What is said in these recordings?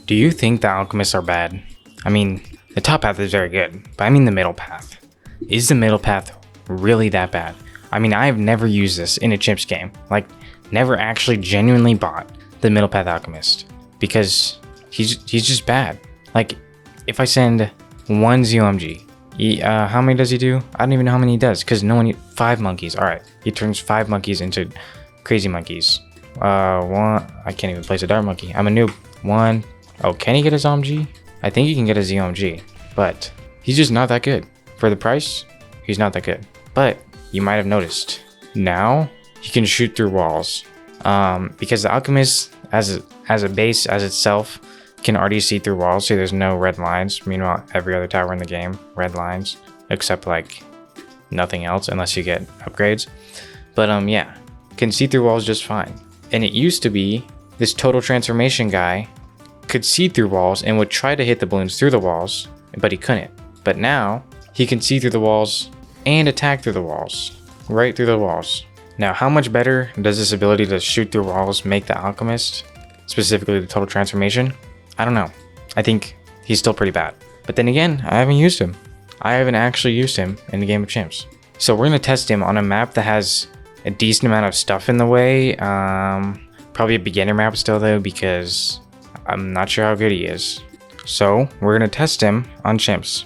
Do you think the alchemists are bad? I mean, the top path is very good, but I mean the middle path. Is the middle path really that bad? I mean, I've never used this in a chimps game. Like, never actually genuinely bought the middle path alchemist because he's just bad. Like, if I send one ZOMG, how many does he do? I don't even know how many he does because no one. 5 monkeys. All right, he turns 5 monkeys into crazy monkeys. One. I can't even place a dart monkey. I'm a noob. One. Oh, can he get a ZOMG? I think he can get a ZOMG, but he's just not that good. For the price, he's not that good. But you might have noticed, now he can shoot through walls. Because the alchemist, as a base, as itself, can already see through walls, so there's no red lines. Meanwhile, every other tower in the game, red lines, except like nothing else, unless you get upgrades. But yeah, can see through walls just fine. And it used to be this total transformation guy could see through walls and would try to hit the balloons through the walls, but he couldn't. But now he can see through the walls and attack through the walls, right through the walls. Now, how much better does this ability to shoot through walls make the alchemist, specifically the total transformation? I don't know. I think he's still pretty bad. But then again, I haven't used him. I haven't actually used him in the game of chimps. So we're gonna test him on a map that has a decent amount of stuff in the way. Probably a beginner map still though, because I'm not sure how good he is. So we're gonna test him on chimps,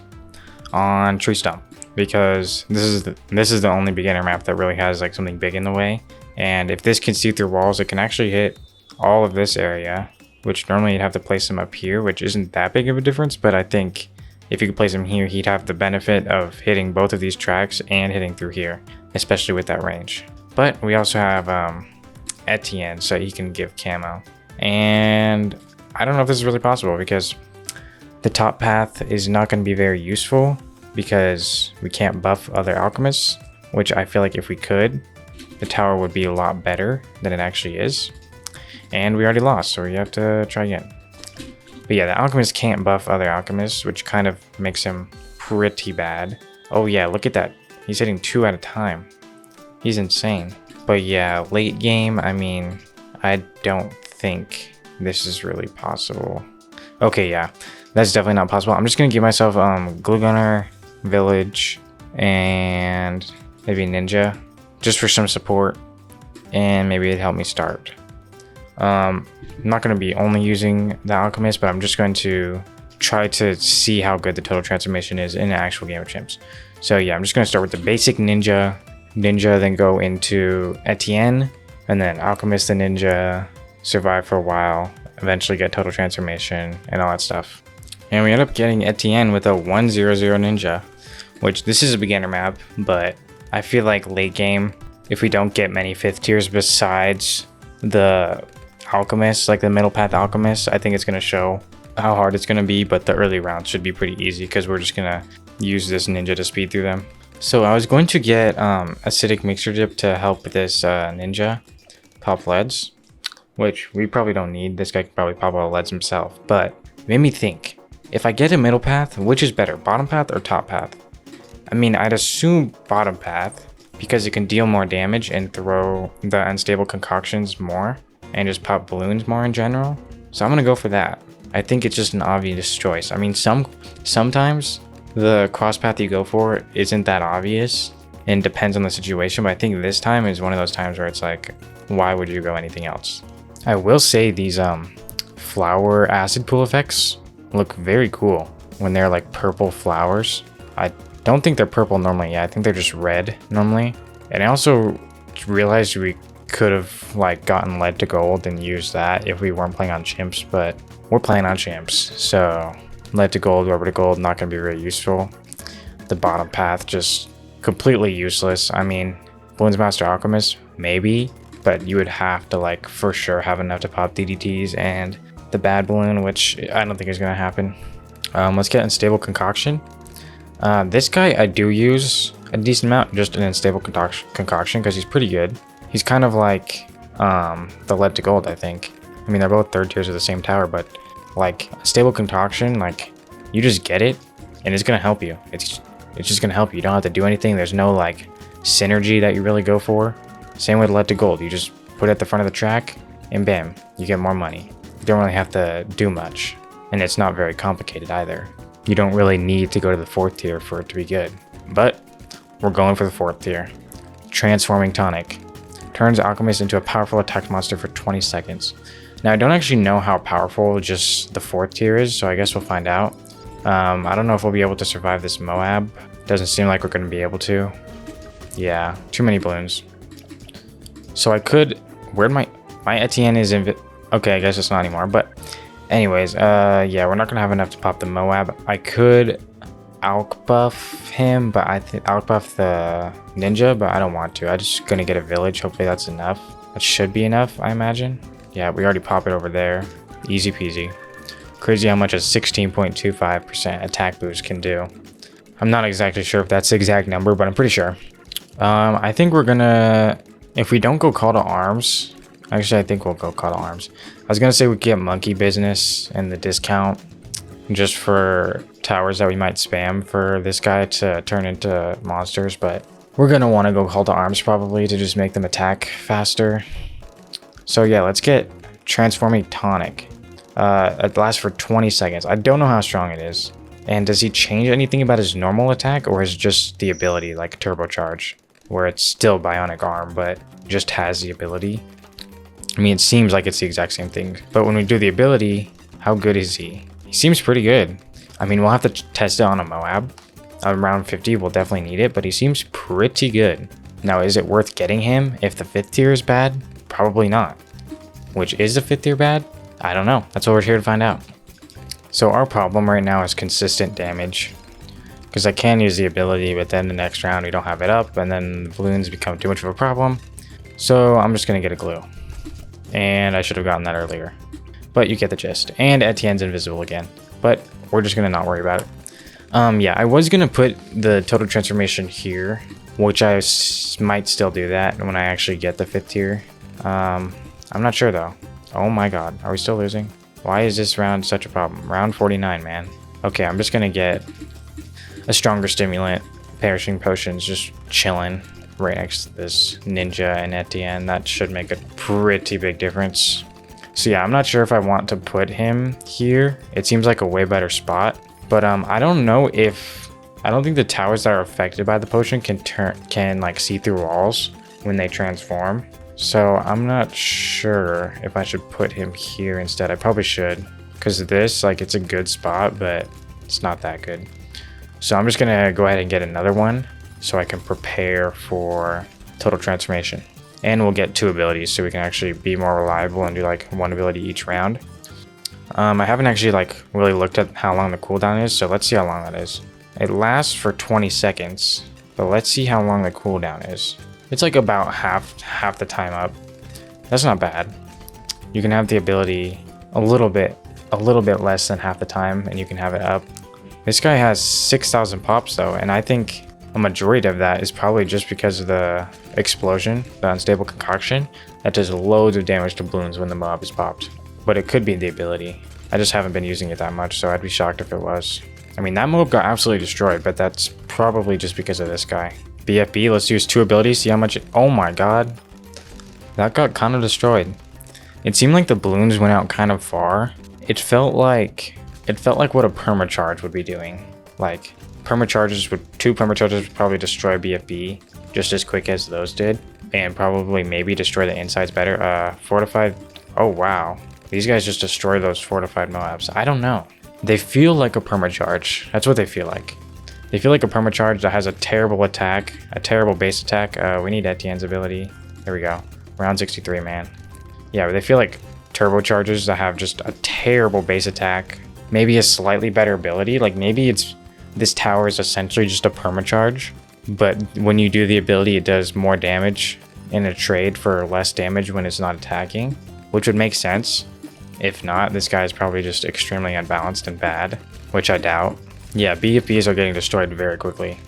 on tree stump, because this is the only beginner map that really has like something big in the way. And if this can see through walls, it can actually hit all of this area, which normally you'd have to place him up here, which isn't that big of a difference. But I think if you could place him here, he'd have the benefit of hitting both of these tracks and hitting through here, especially with that range. But we also have Etienne, so he can give camo. And I don't know if this is really possible because the top path is not going to be very useful because we can't buff other alchemists, which I feel like if we could, the tower would be a lot better than it actually is. And we already lost, so we have to try again. But yeah, the alchemist can't buff other alchemists, which kind of makes him pretty bad. Oh yeah, look at that. He's hitting 2 at a time. He's insane. But yeah, late game, I mean, I don't think this is really possible. Okay, yeah, that's definitely not possible. I'm just gonna give myself glue gunner, village, and maybe ninja, just for some support, and maybe it'd help me start. I'm not going to be only using the alchemist, but I'm just going to try to see how good the total transformation is in an actual game of chimps. So yeah, I'm just going to start with the basic ninja, then go into Etienne, and then alchemist the ninja, survive for a while, eventually get total transformation and all that stuff. And we end up getting Etienne with a 100 ninja, which this is a beginner map, but I feel like late game, if we don't get many 5th tiers besides the alchemist, like the middle path alchemist, I think it's going to show how hard it's going to be, but the early rounds should be pretty easy because we're just going to use this ninja to speed through them. So I was going to get acidic mixture dip to help with this ninja pop leads, which we probably don't need. This guy can probably pop all the leads himself, but it made me think, if I get a middle path, which is better, bottom path or top path? I mean, I'd assume bottom path because it can deal more damage and throw the unstable concoctions more and just pop balloons more in general. So I'm gonna go for that. I think it's just an obvious choice. I mean, sometimes the cross path you go for isn't that obvious and depends on the situation, but I think this time is one of those times where it's like, why would you go anything else? I will say these flower acid pool effects look very cool when they're like purple flowers. I don't think they're purple normally. Yeah, I think they're just red normally. And I also realized we could have like gotten lead to gold and used that if we weren't playing on chimps, but we're playing on chimps, so lead to gold, rubber to gold, not going to be very useful. The bottom path just completely useless. I mean, Balloons Master Alchemist maybe, but you would have to like for sure have enough to pop DDTs and the bad balloon, which I don't think is going to happen. Let's get Unstable Concoction. This guy I do use a decent amount, just an Unstable Concoction, because he's pretty good. He's kind of like the lead to gold, I think. I mean, they're both 3rd tiers of the same tower, but like Stable Concoction, like you just get it and it's gonna help you. It's just gonna help you. You don't have to do anything. There's no like synergy that you really go for. Same with lead to gold. You just put it at the front of the track and bam, you get more money. You don't really have to do much. and it's not very complicated either. You don't really need to go to the 4th tier for it to be good, but we're going for the 4th tier. Transforming Tonic. Turns Alchemist into a powerful attack monster for 20 seconds. Now I don't actually know how powerful just the 4th tier is, so I guess we'll find out. I don't know if we'll be able to survive this Moab. Doesn't seem like we're going to be able to. Yeah, too many balloons. So I could... Where'd my Etienne is okay, I guess it's not anymore, but anyways, yeah, we're not gonna have enough to pop the Moab. I could Alch buff him, but I think Alch buff the ninja, but I don't want to. I'm just gonna get a village. Hopefully that's enough. That should be enough, I imagine. Yeah, we already pop it over there. Easy peasy. Crazy how much a 16.25% attack boost can do. I'm not exactly sure if that's the exact number, but I'm pretty sure. I think we're gonna... If we don't go Call to Arms, actually I think we'll go Call to Arms. I was gonna say we get Monkey Business and the discount just for towers that we might spam for this guy to turn into monsters, but we're gonna want to go Call to Arms probably to just make them attack faster. So yeah, let's get Transforming Tonic. It lasts for 20 seconds. I don't know how strong it is. And does he change anything about his normal attack, or is it just the ability like Turbocharge, where it's still Bionic Arm, but just has the ability? I mean, it seems like it's the exact same thing, but when we do the ability, how good is he? He seems pretty good. I mean, we'll have to test it on a Moab. Around 50, we'll definitely need it, but he seems pretty good. Now, is it worth getting him if the 5th tier is bad? Probably not. Which is the 5th tier bad? I don't know. That's what we're here to find out. So our problem right now is consistent damage. Because I can use the ability, but then the next round we don't have it up, and then the balloons become too much of a problem. So I'm just going to get a glue. And I should have gotten that earlier. But you get the gist. And Etienne's invisible again. But we're just going to not worry about it. Yeah, I was going to put the total transformation here, which I might still do that when I actually get the 5th tier. I'm not sure though. Oh my god, are we still losing? Why is this round such a problem? Round 49, man. Okay, I'm just going to get a stronger stimulant, perishing potions, just chilling right next to this ninja and Etienne. That should make a pretty big difference. So yeah, I'm not sure if I want to put him here. It seems like a way better spot, but I don't know if... I don't think the towers that are affected by the potion can like see through walls when they transform. So I'm not sure if I should put him here instead. I probably should, because this, like, it's a good spot, but it's not that good. So I'm just gonna go ahead and get another one so I can prepare for total transformation. And we'll get 2 abilities so we can actually be more reliable and do like 1 ability each round. I haven't actually like really looked at how long the cooldown is, so let's see how long that is. It lasts for 20 seconds, but let's see how long the cooldown is. It's like about half the time up. That's not bad. You can have the ability a little bit less than half the time, and you can have it up. This guy has 6,000 pops though, and I think a majority of that is probably just because of the explosion, the unstable concoction, that does loads of damage to balloons when the mob is popped. But it could be the ability. I just haven't been using it that much, so I'd be shocked if it was. I mean, that mob got absolutely destroyed, but that's probably just because of this guy. BFB, let's use 2 abilities, see how much oh my god. That got kind of destroyed. It seemed like the balloons went out kind of far. It felt like what a permacharge would be doing. Like, 2 permacharges would probably destroy BFB just as quick as those did. And probably maybe destroy the insides better. Fortified, oh wow. These guys just destroy those fortified Moabs. I don't know. They feel like a permacharge. That's what they feel like. They feel like a permacharge that has a terrible attack, a terrible base attack. We need Etienne's ability. There we go. Round 63, man. Yeah, but they feel like turbochargers that have just a terrible base attack. Maybe a slightly better ability. Like maybe this tower is essentially just a permacharge, but when you do the ability, it does more damage in a trade for less damage when it's not attacking, which would make sense. If not, this guy is probably just extremely unbalanced and bad, which I doubt. Yeah, BFBs are getting destroyed very quickly.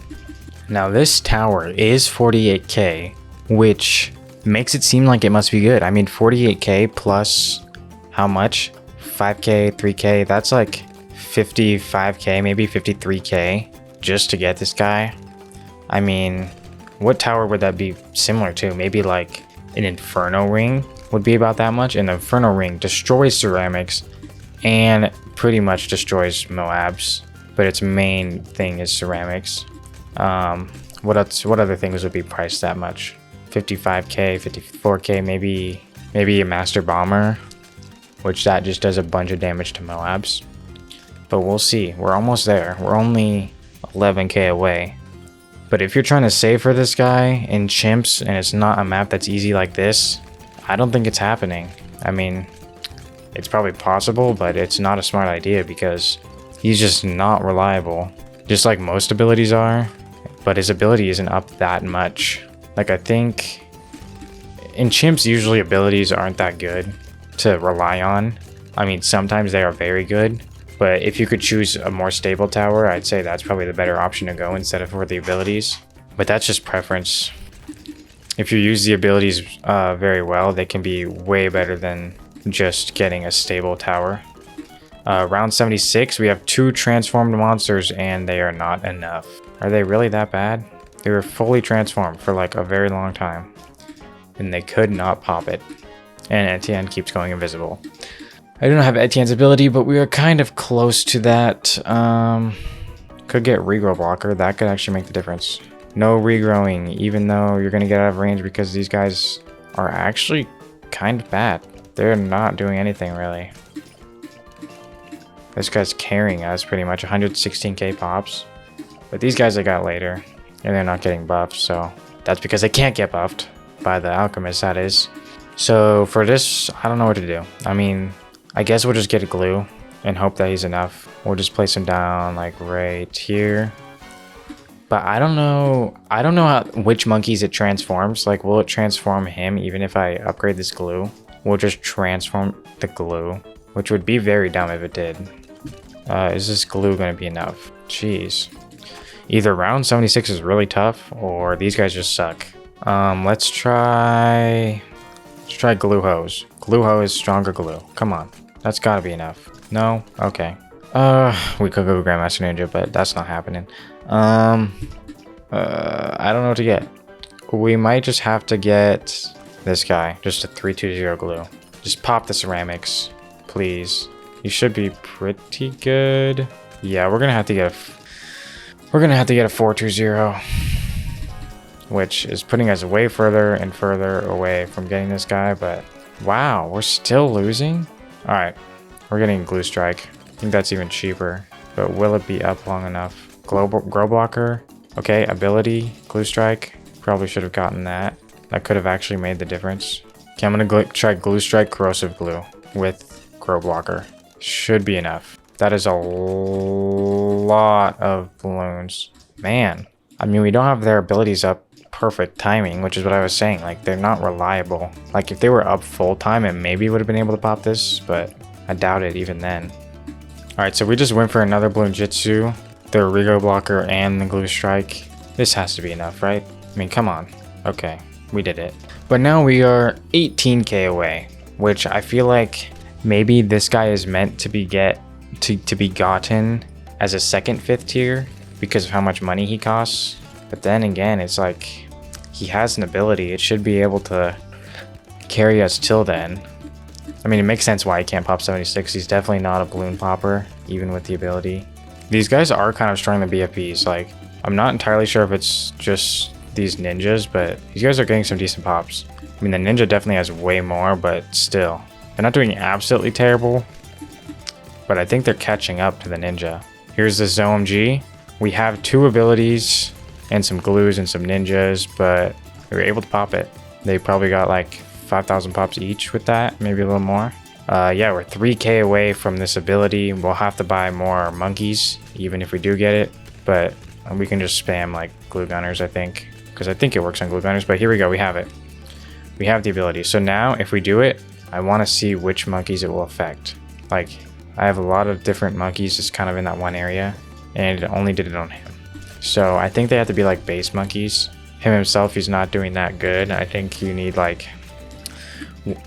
Now this tower is 48k, which makes it seem like it must be good. I mean, 48k plus how much? 5k, 3k, that's like 55k, maybe 53k just to get this guy. I mean, what tower would that be similar to? Maybe like an Inferno Ring would be about that much. And the Inferno Ring destroys ceramics and pretty much destroys Moabs, but its main thing is ceramics. What else? What other things would be priced that much? 55k, 54k, maybe a master bomber, which that just does a bunch of damage to Moabs. But we'll see. We're almost there. We're only 11k away. But if you're trying to save for this guy in chimps and it's not a map that's easy like this, I don't think it's happening. I mean, it's probably possible, but it's not a smart idea because he's just not reliable. Just like most abilities are, but his ability isn't up that much. Like I think in chimps, usually abilities aren't that good to rely on. I mean, sometimes they are very good, but if you could choose a more stable tower, I'd say that's probably the better option to go instead of for the abilities. But that's just preference. If you use the abilities very well, they can be way better than just getting a stable tower. Round 76, we have 2 transformed monsters and they are not enough. Are they really that bad? They were fully transformed for like a very long time and they could not pop it. And Etienne keeps going invisible. I don't have Etienne's ability, but we are kind of close to that. Could get regrow blocker. That could actually make the difference. No regrowing, even though you're going to get out of range because these guys are actually kind of bad. They're not doing anything really. This guy's carrying us pretty much, 116k pops. But these guys I got later, and they're not getting buffed, so that's because they can't get buffed by the alchemist, that is. So for this, I don't know what to do. I mean, I guess we'll just get a glue and hope that he's enough. We'll just place him down like right here. But I don't know which monkeys it transforms. Like, will it transform him even if I upgrade this glue? We'll just transform the glue, which would be very dumb if it did. Is this glue going to be enough? Jeez. Either round 76 is really tough or these guys just suck. Let's try glue hose. Glue hose, stronger glue. Come on. That's got to be enough. No? Okay. We could go Grandmaster Ninja, but that's not happening. I don't know what to get. We might just have to get this guy. Just a 320 glue. Just pop the ceramics, please. You should be pretty good. Yeah, we're gonna have to get a 420, which is putting us way further and further away from getting this guy. But wow, we're still losing. All right, we're getting glue strike. I think that's even cheaper. But will it be up long enough? Grow blocker. Okay, ability, glue strike. Probably should have gotten that. That could have actually made the difference. Okay, I'm gonna try glue strike, corrosive glue with grow blocker. Should be enough. That is a lot of balloons. Man, I mean, we don't have their abilities up perfect timing, which is what I was saying. Like, they're not reliable. Like, if they were up full time, it maybe would have been able to pop this, but I doubt it even then. All right, so we just went for another balloon jitsu, the Rigo blocker, and the glue strike. This has to be enough, right? I mean, come on. Okay, we did it. But now we are 18k away, which I feel like maybe this guy is meant to be gotten as a second 5th tier because of how much money he costs. But then again, it's like he has an ability. It should be able to carry us till then. I mean, it makes sense why he can't pop 76. He's definitely not a balloon popper, even with the ability. These guys are kind of strong, the BFBs. Like, I'm not entirely sure if it's just these ninjas, but these guys are getting some decent pops. I mean, the ninja definitely has way more, but still. They're not doing absolutely terrible, but I think they're catching up to the ninja. Here's this OMG. We have 2 abilities and some glues and some ninjas, but they were able to pop it. They probably got like 5,000 pops each with that, maybe a little more. Yeah, we're 3k away from this ability. We'll have to buy more monkeys, even if we do get it, but we can just spam like glue gunners, I think, because I think it works on glue gunners. But here we go, we have it. We have the ability. So now if we do it, I want to see which monkeys it will affect. Like, I have a lot of different monkeys just kind of in that one area, and it only did it on him. So I think they have to be like base monkeys. Him himself, he's not doing that good. I think you need like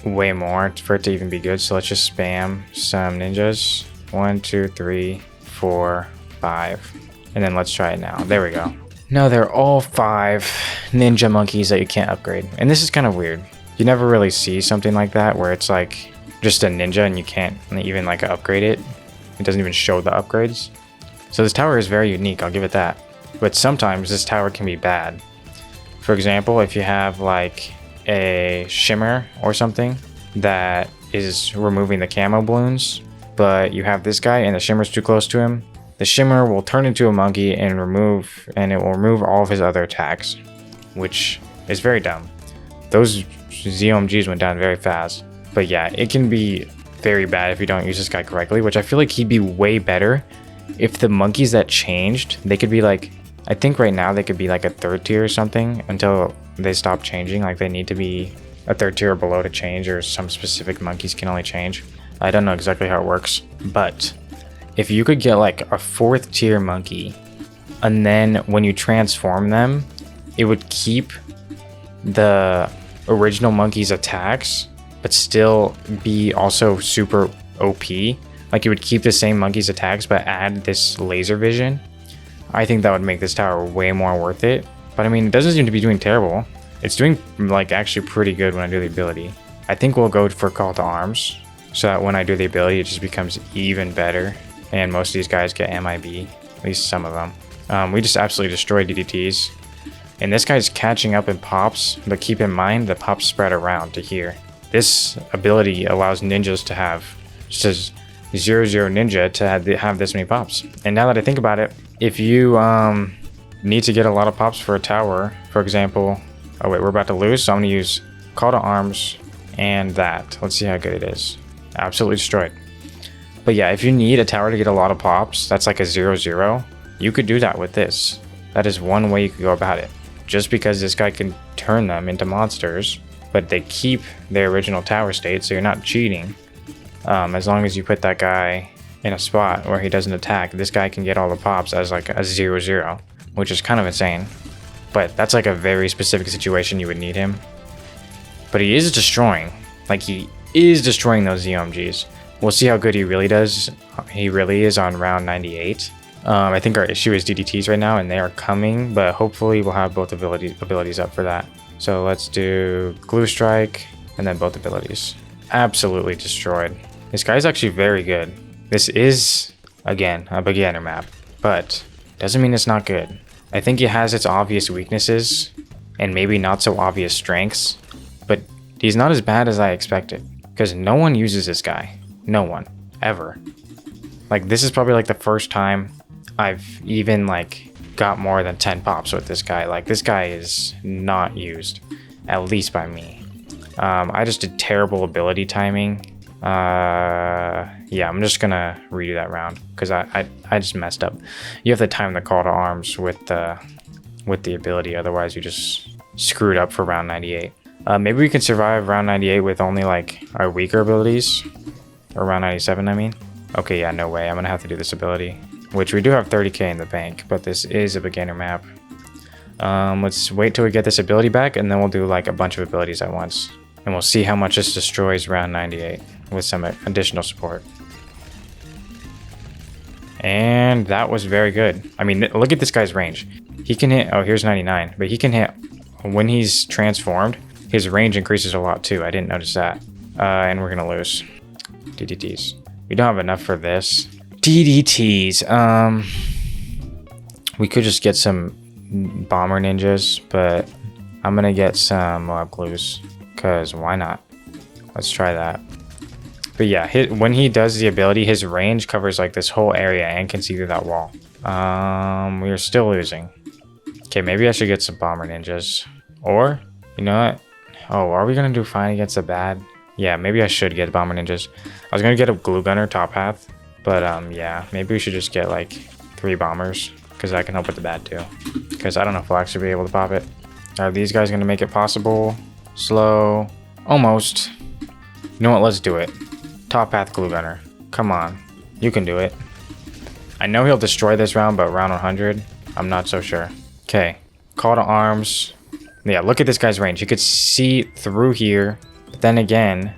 way more for it to even be good. So let's just spam some ninjas. 1, 2, 3, 4, 5. And then let's try it now. There we go. Now they're all 5 ninja monkeys that you can't upgrade. And this is kind of weird. You never really see something like that where it's like just a ninja and you can't even like upgrade it. It doesn't even show the upgrades. So this tower is very unique, I'll give it that. But sometimes this tower can be bad. For example, if you have like a shimmer or something that is removing the camo balloons, but you have this guy and the shimmer's too close to him, the shimmer will turn into a monkey and it will remove all of his other attacks, which is very dumb. Those ZOMGs went down very fast. But yeah, it can be very bad if you don't use this guy correctly, which I feel like he'd be way better if the monkeys that changed, they could be like, I think right now they could be like a 3rd tier or something until they stop changing. Like they need to be a 3rd tier or below to change, or some specific monkeys can only change. I don't know exactly how it works, but if you could get like a 4th tier monkey, and then when you transform them, it would keep the original monkey's attacks, but still be also super OP. Like it would keep the same monkey's attacks, but add this laser vision. I think that would make this tower way more worth it. But I mean, it doesn't seem to be doing terrible. It's doing like actually pretty good when I do the ability. I think we'll go for Call to Arms, so that when I do the ability, it just becomes even better. And most of these guys get MIB, at least some of them. We just absolutely destroyed DDTs. And this guy's catching up in pops, but keep in mind the pops spread around to here. This ability allows ninjas to have, just as 0 ninja to have this many pops. And now that I think about it, if you need to get a lot of pops for a tower, for example, oh wait, we're about to lose, so I'm gonna use Call to Arms and that. Let's see how good it is. Absolutely destroyed. But yeah, if you need a tower to get a lot of pops, that's like a 0-0, you could do that with this. That is one way you could go about it. Just because this guy can turn them into monsters, but they keep their original tower state, so you're not cheating. As long as you put that guy in a spot where he doesn't attack, this guy can get all the pops as like a 0-0, which is kind of insane. But that's like a very specific situation you would need him. But he is destroying. Like he is destroying those ZOMGs. We'll see how good he really does. He really is on round 98. I think our issue is DDTs right now, and they are coming, but hopefully we'll have both abilities up for that. So let's do Glue Strike and then both abilities. Absolutely destroyed. This guy's actually very good. This is, again, a beginner map, but doesn't mean it's not good. I think it has its obvious weaknesses and maybe not so obvious strengths, but he's not as bad as I expected, because no one uses this guy. No one, ever. Like this is probably like the first time I've even like got more than 10 pops with this guy. Like this guy is not used, at least by me. I just did terrible ability timing. Yeah, I'm just gonna redo that round because I just messed up. You have to time the Call to Arms with the ability, otherwise you just screwed up for round 98. Maybe we can survive round 98 with only like our weaker abilities, or round 97 I mean. Okay, yeah, no way, I'm gonna have to do this ability, which we do have 30k in the bank, but this is a beginner map. Let's wait till we get this ability back, and then we'll do like a bunch of abilities at once, and we'll see how much this destroys round 98 with some additional support. And that was very good. I mean, look at this guy's range. He can hit, oh, here's 99, but he can hit, when he's transformed, his range increases a lot too. I didn't notice that. And we're gonna lose. DDTs. We don't have enough for this. DDTs. We could just get some bomber ninjas, but I'm gonna get some moab glues, because why not? Let's try that. But yeah, when he does the ability, his range covers like this whole area and can see through that wall. We are still losing. Okay, maybe I should get some bomber ninjas. Or, you know what? Oh, are we gonna do fine against the bad? Yeah, maybe I should get bomber ninjas. I was gonna get a glue gunner top path, but yeah, maybe we should just get like 3 bombers, because that can help with the bad too. Because I don't know if we'll actually be able to pop it. Are these guys gonna make it possible? Slow. Almost. You know what? Let's do it. Top path glue gunner. Come on. You can do it. I know he'll destroy this round, but round 100, I'm not so sure. Okay. Call to Arms. Yeah, look at this guy's range. You could see through here. But then again,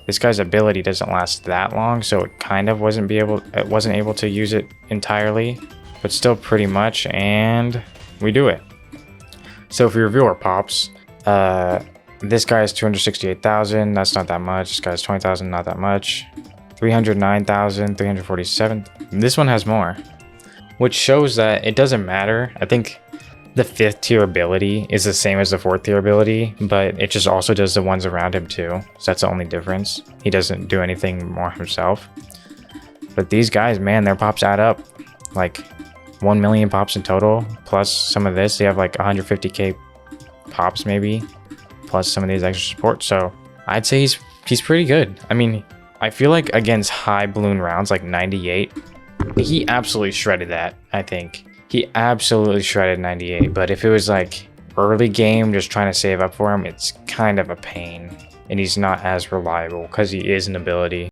this guy's ability doesn't last that long, so it kind of wasn't able to use it entirely, but still pretty much, and we do it. So if we review our pops, this guy is 268,000. That's not that much. This guy's 20,000. Not that much. 309,000, 347. This one has more, which shows that it doesn't matter. I think the 5th tier ability is the same as the 4th tier ability, but it just also does the ones around him too. So that's the only difference. He doesn't do anything more himself. But these guys, man, their pops add up. Like 1 million pops in total, plus some of this. They have like 150k pops maybe, plus some of these extra support. So I'd say he's pretty good. I mean, I feel like against high balloon rounds like 98, he absolutely shredded that. I think he absolutely shredded 98. But if it was like early game, just trying to save up for him, it's kind of a pain, and he's not as reliable because he is an ability.